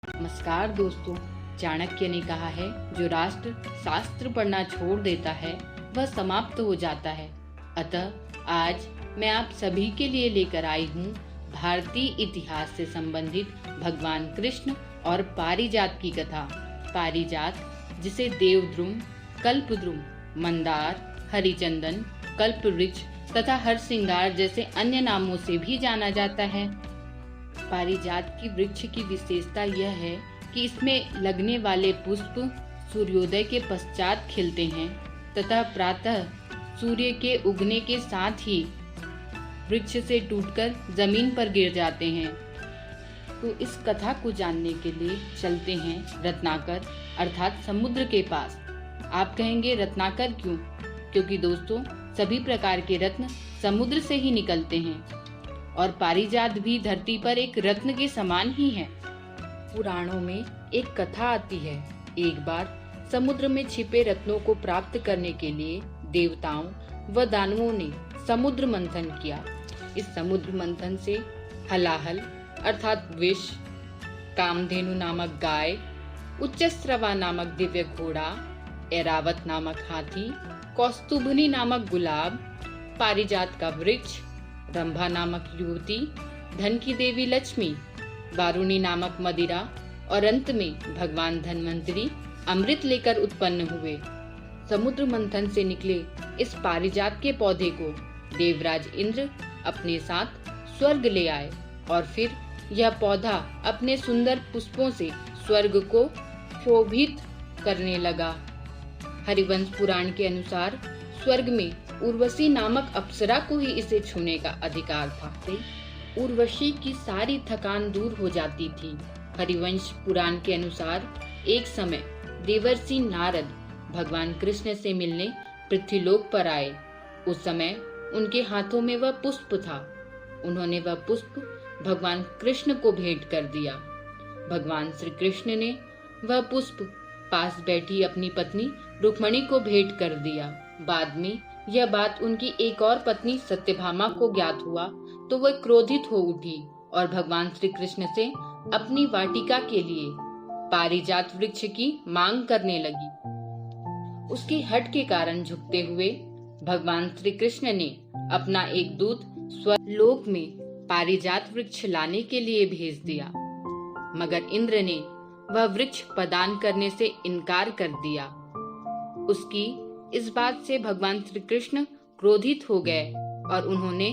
नमस्कार दोस्तों। चाणक्य ने कहा है, जो राष्ट्र शास्त्र पढ़ना छोड़ देता है वह समाप्त हो जाता है। अतः आज मैं आप सभी के लिए लेकर आई हूँ भारतीय इतिहास से संबंधित भगवान कृष्ण और पारिजात की कथा। पारिजात, जिसे देवद्रुम, कल्पद्रुम, मंदार, हरिचंदन, कल्पवृक्ष तथा हरसिंगार जैसे अन्य नामों से भी जाना जाता है। पारिजात की वृक्ष की विशेषता यह है कि इसमें लगने वाले पुष्प सूर्योदय के पश्चात खिलते हैं तथा प्रातः सूर्य के उगने के साथ ही वृक्ष से टूटकर जमीन पर गिर जाते हैं। तो इस कथा को जानने के लिए चलते हैं रत्नाकर अर्थात समुद्र के पास। आप कहेंगे रत्नाकर क्यों? क्योंकि दोस्तों, सभी प्रकार के रत्न समुद्र से ही निकलते हैं और पारिजात भी धरती पर एक रत्न के समान ही है। पुराणों में एक कथा आती है, एक बार समुद्र में छिपे रत्नों को प्राप्त करने के लिए देवताओं व दानवों ने समुद्र मंथन किया। इस समुद्र मंथन से हलाहल अर्थात विष, कामधेनु नामक गाय, उच्चस्रवा नामक दिव्य घोड़ा, ऐरावत नामक हाथी, कौस्तुभनी नामक गुलाब, पारिजात का वृक्ष, रंभा नामक युवती, धन की देवी लक्ष्मी, वारुणी नामक मदिरा और अंत में भगवान धन्वंतरी अमृत लेकर उत्पन्न हुए। समुद्र मंथन से निकले इस पारिजात के पौधे को देवराज इंद्र अपने साथ स्वर्ग ले आए और फिर यह पौधा अपने सुंदर पुष्पों से स्वर्ग को शोभित करने लगा। हरिवंश पुराण के अनुसार स्वर्ग में उर्वशी नामक अप्सरा को ही इसे छूने का अधिकार था। उर्वशी की सारी थकान दूर हो जाती थी। हरिवंश पुराण के अनुसार एक समय देवर्षि नारद भगवान कृष्ण से मिलने पृथ्वीलोक पर आए। उस समय उनके हाथों में वह पुष्प था। उन्होंने वह पुष्प भगवान कृष्ण को भेंट कर दिया। भगवान श्री कृष्ण ने वह पुष्प पास बैठी अपनी पत्नी रुक्मणी को भेंट कर दिया। बाद में यह बात उनकी एक और पत्नी सत्यभामा को ज्ञात हुआ तो वह क्रोधित हो उठी और भगवान श्री कृष्ण से अपनी वाटिका के लिए पारिजात वृक्ष की मांग करने लगी। उसकी हठ के कारण झुकते हुए भगवान श्री कृष्ण ने अपना एक दूत स्वर्गलोक में पारिजात वृक्ष लाने के लिए भेज दिया, मगर इंद्र ने वह वृक्ष प्रदान करने से इनकार कर दिया। उसकी इस बात से भगवान श्री कृष्ण क्रोधित हो गए और उन्होंने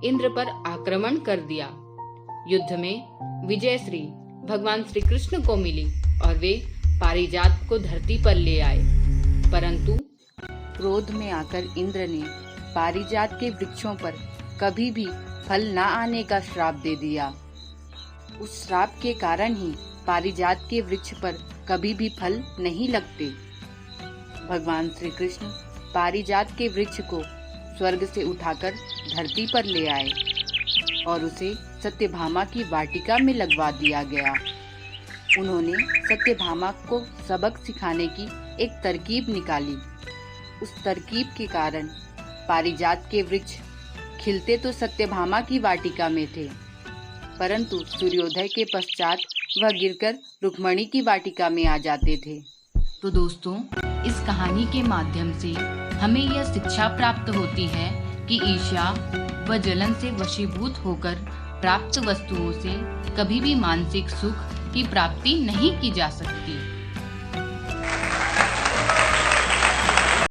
इंद्र पर आक्रमण कर दिया। युद्ध में विजय श्री भगवान श्री कृष्ण को मिली और वे पारिजात को धरती पर ले आए, परंतु क्रोध में आकर इंद्र ने पारिजात के वृक्षों पर कभी भी फल न आने का श्राप दे दिया। उस श्राप के कारण ही पारिजात के वृक्ष पर कभी भी फल नहीं लगते। भगवान श्री कृष्ण पारिजात के वृक्ष को स्वर्ग से उठाकर धरती पर ले आए और उसे सत्यभामा की वाटिका में लगवा दिया गया। उन्होंने सत्यभामा को सबक सिखाने की एक तरकीब निकाली। उस तरकीब के कारण पारिजात के वृक्ष खिलते तो सत्यभामा की वाटिका में थे, परंतु सूर्योदय के पश्चात वह गिरकर रुक्मणी की वाटिका में आ जाते थे। तो दोस्तों, इस कहानी के माध्यम से हमें यह शिक्षा प्राप्त होती है कि ईर्ष्या व जलन से वशीभूत होकर प्राप्त वस्तुओं से कभी भी मानसिक सुख की प्राप्ति नहीं की जा सकती।